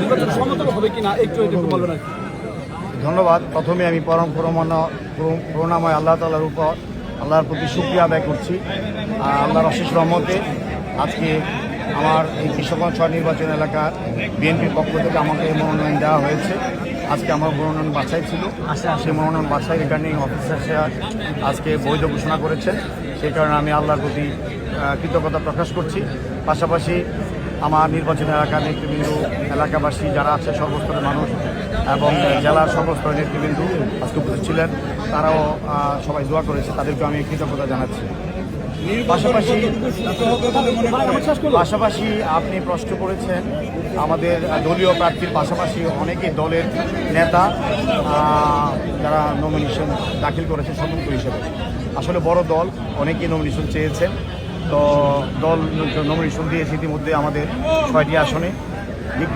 নির্বাচন সমতল হবে কিনা একটু বলবেন আর কি। ধন্যবাদ। প্রথমে আমি পরম করুণাময় আল্লাহ তাআলার উপর আল্লাহর প্রতি শুকরিয়া আদায় করছি। আল্লাহর অশেষ রহমতে আজকে আমার এই কিশোরগঞ্জ 6 নির্বাচন এলাকার বিএনপির পক্ষ থেকে আমাকে মনোনয়ন দেওয়া হয়েছে। আজকে আমার মনোনয়ন বাছাই ছিল, সেই মনোনয়ন বাছাই রিটার্নিং অফিসার আজকে বৈধ ঘোষণা করেছেন। সেই কারণে আমি আল্লাহর প্রতি কৃতজ্ঞতা প্রকাশ করছি। পাশাপাশি আমার নির্বাচন এলাকার নেতৃবৃন্দ, এলাকাবাসী যারা আছে সর্বস্তরের মানুষ এবং জেলার সর্বস্তরের নেতৃবৃন্দ আজকে উপস্থিত ছিলেন, তারাও সবাই দোয়া করেছে, তাদেরকে আমি কৃতজ্ঞতা জানাচ্ছি। পাশাপাশি আপনি প্রশ্ন করেছেন আমাদের দলীয় প্রার্থীর পাশাপাশি অনেকে দলের নেতা যারা নমিনেশন দাখিল করেছে স্বতন্ত্র হিসেবে। আসলে বড় দল অনেকেই নমিনেশন চেয়েছেন, তো দল নমিনেশন দিয়েছে ইতিমধ্যে আমাদের 6টি আসনে।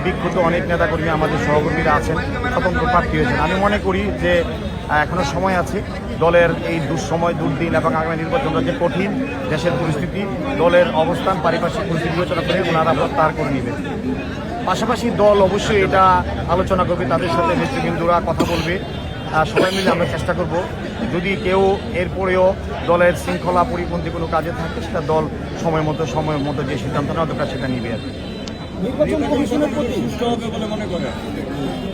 বিক্ষুব্ধ অনেক নেতাকর্মী আমাদের সহকর্মীরা আছেন, স্বতন্ত্র প্রার্থী হয়েছেন। আমি মনে করি যে এখনও সময় আছে। দলের এই দুঃসময়, দুর্দিন এবং আগামী নির্বাচনটা যে কঠিন, দেশের পরিস্থিতি, দলের অবস্থান, পারিপার্শ্বিক পরিস্থিতি বিবেচনা করে ওনারা প্রত্যাহার করে নেবেন। পাশাপাশি দল অবশ্যই এটা আলোচনা করবে, তাদের সাথে নেতৃবৃন্দরা কথা বলবে, সবাই মিলে আমরা চেষ্টা করব যদি কেউ এরপরেও দলের শৃঙ্খলা পরিপন্থী কোনো কাজে থাকে সেটা দল সময় মতো যে সিদ্ধান্ত নেওয়া দরকার সেটা নিবে আর কি।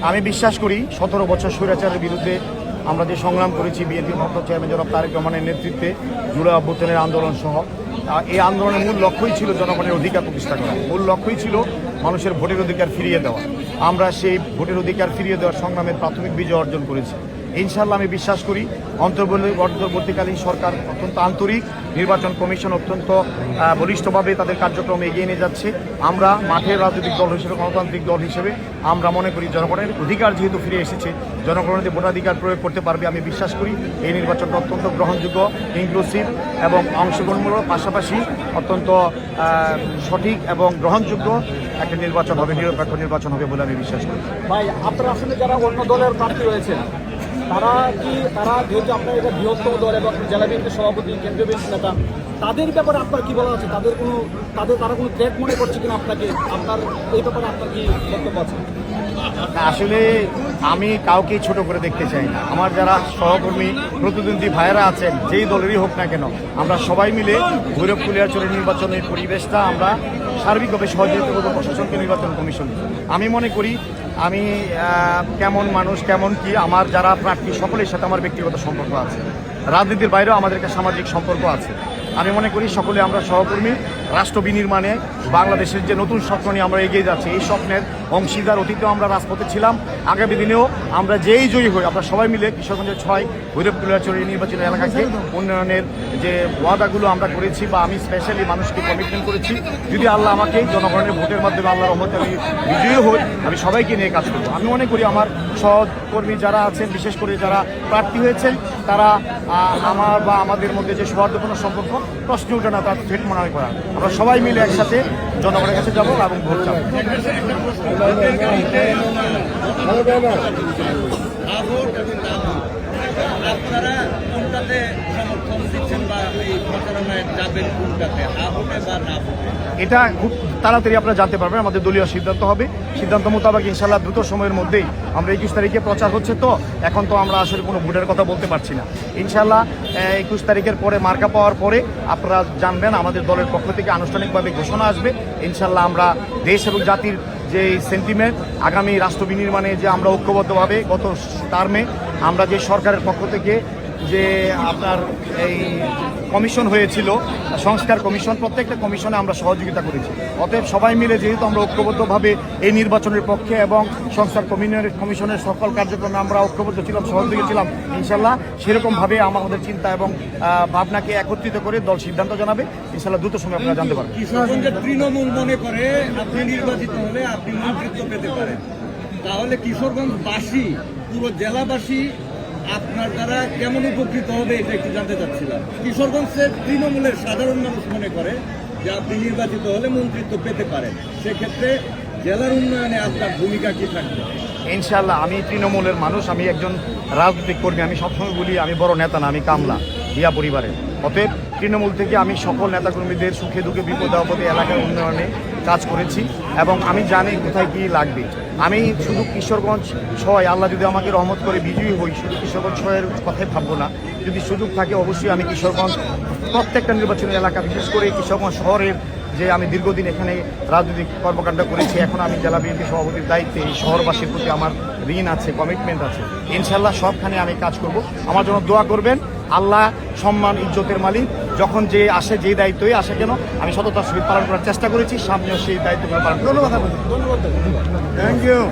আমি বিশ্বাস করি 17 বছর স্বৈরাচারের বিরুদ্ধে আমরা যে সংগ্রাম করেছি, বিএনপির ভারপ্রাপ্ত চেয়ারম্যান জনাব তারেক রহমানের নেতৃত্বে জুলাই অভ্যুত্থানের আন্দোলন সহ, এই আন্দোলনের মূল লক্ষ্যই ছিল জনগণের অধিকার প্রতিষ্ঠা করা, মূল লক্ষ্যই ছিল মানুষের ভোটের অধিকার ফিরিয়ে দেওয়া। আমরা সেই ভোটের অধিকার ফিরিয়ে দেওয়ার সংগ্রামের প্রাথমিক বিজয় অর্জন করেছি। ইনশাআল্লাহ আমি বিশ্বাস করি অন্তর্বর্তীকালীন সরকার অত্যন্ত আন্তরিক, নির্বাচন কমিশন অত্যন্ত বলিষ্ঠভাবে তাদের কার্যক্রম এগিয়ে নিয়ে যাচ্ছে। আমরা মাঠের রাজনৈতিক দল হিসেবে, গণতান্ত্রিক দল হিসেবে আমরা মনে করি জনগণের অধিকার যেহেতু ফিরে এসেছে, জনগণের ভোটাধিকার প্রয়োগ করতে পারবে। আমি বিশ্বাস করি এই নির্বাচনটা অত্যন্ত গ্রহণযোগ্য, ইনক্লুসিভ এবং অংশগ্রহণমূলক, পাশাপাশি অত্যন্ত সঠিক এবং গ্রহণযোগ্য একটা নির্বাচন হবে, নিরপেক্ষ নির্বাচন হবে বলে আমি বিশ্বাস করি। ভাই, আপনার আসলে যারা অন্য দলের প্রার্থী রয়েছেন তারা যেহেতু আপনার এটা বৃহত্তম দল এবং জেলা বিএনপির সভাপতি, কেন্দ্রীয় বিএনপি নেতা, তাদের ব্যাপারে আপনার কি বলা আছে? তারা কোনো থ্রেট মনে করছে কিনা আপনাকে? আপনার এই ব্যাপারে আপনার কি বক্তব্য আছে? আসলে আমি কাউকেই ছোট করে দেখতে চাই না। আমার যারা সহকর্মী, প্রতিদ্বন্দ্বী ভাইয়েরা আছেন, যেই দলেরই হোক না কেন, আমরা সবাই মিলে ভৈরব কুলিয়ারচরের নির্বাচনের পরিবেশটা আমরা সার্বিকভাবে সহযোগিতা করব প্রশাসনকে, নির্বাচন কমিশন। আমি মনে করি আমি কেমন মানুষ, কেমন কি, আমার যারা প্রার্থী সকলের সাথে আমার ব্যক্তিগত সম্পর্ক আছে, রাজনীতির বাইরেও আমাদের একটা সামাজিক সম্পর্ক আছে। আমি মনে করি সকলে আমরা সহকর্মী, রাষ্ট্র বিনির্মাণে বাংলাদেশের যে নতুন স্বপ্ন নিয়ে আমরা এগিয়ে যাচ্ছি, এই স্বপ্নের অংশীদার। অতীতেও আমরা রাজপথে ছিলাম, আগামী দিনেও আমরা যেই জয়ী হই, আমরা সবাই মিলে কিশোরগঞ্জের 6 ভৈরব কুলিয়ারচর নির্বাচনী এলাকাকে উন্নয়নের যে ওয়াদাগুলো আমরা করেছি বা আমি স্পেশালি মানুষকে কমিটমেন্ট করেছি, যদি আল্লাহ আমাকে জনগণের ভোটের মাধ্যমে আল্লাহর রহমতে আমি বিজয়ী হই, আমি সবাইকে নিয়ে কাজ করবো। আমি মনে করি আমার সহকর্মী যারা আছেন, বিশেষ করে যারা প্রার্থী হয়েছেন, তারা আমার বা আমাদের মধ্যে যে সৌহার্দ্যপূর্ণ সম্পর্ক প্রশ্ন উঠে না, তার থ্রেট মনে করা। আমরা সবাই মিলে একসাথে জনগণের কাছে যাবো এবং ভোট চাবো। আপনারা কোনটাতে সমর্থন দিচ্ছেন বা এই প্রচারণায় যাবেন কোনটাতে, ভোটে বা না ভোটে? এটা খুব তাড়াতাড়ি আপনারা জানতে পারবেন, আমাদের দলীয় সিদ্ধান্ত হবে। সিদ্ধান্ত মোতাবেক ইনশাল্লাহ দ্রুত সময়ের মধ্যেই আমরা 21 তারিখে প্রচার হচ্ছে, তো এখন তো আমরা আসলে কোনো ভোটের কথা বলতে পারছি না। ইনশাল্লাহ 21 তারিখের পরে মার্কা পাওয়ার পরে আপনারা জানবেন, আমাদের দলের পক্ষ থেকে আনুষ্ঠানিকভাবে ঘোষণা আসবে। ইনশাল্লাহ আমরা দেশ এবং জাতির যে সেন্টিমেন্ট, আগামী রাষ্ট্র বিনির্মাণে যে আমরা ঐক্যবদ্ধভাবে গত টার্মে আমরা যে সরকারের পক্ষ থেকে যে আপনার এই কমিশন হয়েছিল, সংস্কার কমিশন, প্রত্যেকটা কমিশনে আমরা সহযোগিতা করেছি। অতএব সবাই মিলে যেহেতু আমরা ঐক্যবদ্ধভাবে এই নির্বাচনের পক্ষে এবং সংস্কার কমিশনের সকল কার্যক্রমে আমরা ঐক্যবদ্ধ ছিলাম, সহযোগী ছিলাম, ইনশাল্লাহ সেরকমভাবে আমাদের চিন্তা এবং ভাবনাকে একত্রিত করে দল সিদ্ধান্ত জানাবে। ইনশাল্লাহ দ্রুত সময় আপনারা জানতে পারবেন। কিশোরগঞ্জের তৃণমূল মনে করে আপনি নির্বাচিত হলে আপনি মন্ত্রিত্ব পেতে পারেন, তাহলে কিশোরগঞ্জবাসী, পুরো জেলাবাসী আপনার দ্বারা কেমন উপকৃত হবে এটা একটু জানতে চাচ্ছিলাম। কিশোরগঞ্জের তৃণমূলের সাধারণ মানুষ মনে করে যে আপনি নির্বাচিত হলে মন্ত্রিত্ব পেতে পারেন, সেক্ষেত্রে জেলার উন্নয়নে আপনার ভূমিকা কি থাকবে? ইনশাআল্লাহ আমি তৃণমূলের মানুষ, আমি একজন রাজনৈতিক কর্মী। আমি সবসময় বলি আমি বড় নেতা না, আমি কামলা, দিয়া পরিবারের। অতএব তৃণমূল থেকে আমি সকল নেতাকর্মীদের সুখে দুঃখে বিপদে আপদে এলাকার উন্নয়নে কাজ করেছি এবং আমি জানি কোথায় কী লাগবে। আমি শুধু কিশোরগঞ্জ 6 আল্লাহ যদি আমাকে রহমত করে বিজয়ী হই, শুধু কিশোরগঞ্জ 6-এর কথাই ভাববো না। যদি সুযোগ থাকে অবশ্যই আমি কিশোরগঞ্জ প্রত্যেকটা নির্বাচনী এলাকা, বিশেষ করে কিশোরগঞ্জ শহরের যে আমি দীর্ঘদিন এখানে রাজনৈতিক কর্মকাণ্ড করেছি, এখন আমি জেলা বিএনপি সভাপতির দায়িত্বে, এই শহরবাসীর প্রতি আমার ঋণ আছে, কমিটমেন্ট আছে। ইনশাল্লাহ সবখানে আমি কাজ করব। আমার জন্য দোয়া করবেন। আল্লাহ সম্মান ইজ্জতের মালিক, যখন যে আসে, যে দায়িত্বই আসে কেন, আমি সততার সহিত পালন করার চেষ্টা করেছি, সামনেও সেই দায়িত্বগুলো পালন করব। ধন্যবাদ। ধন্যবাদ। Thank you.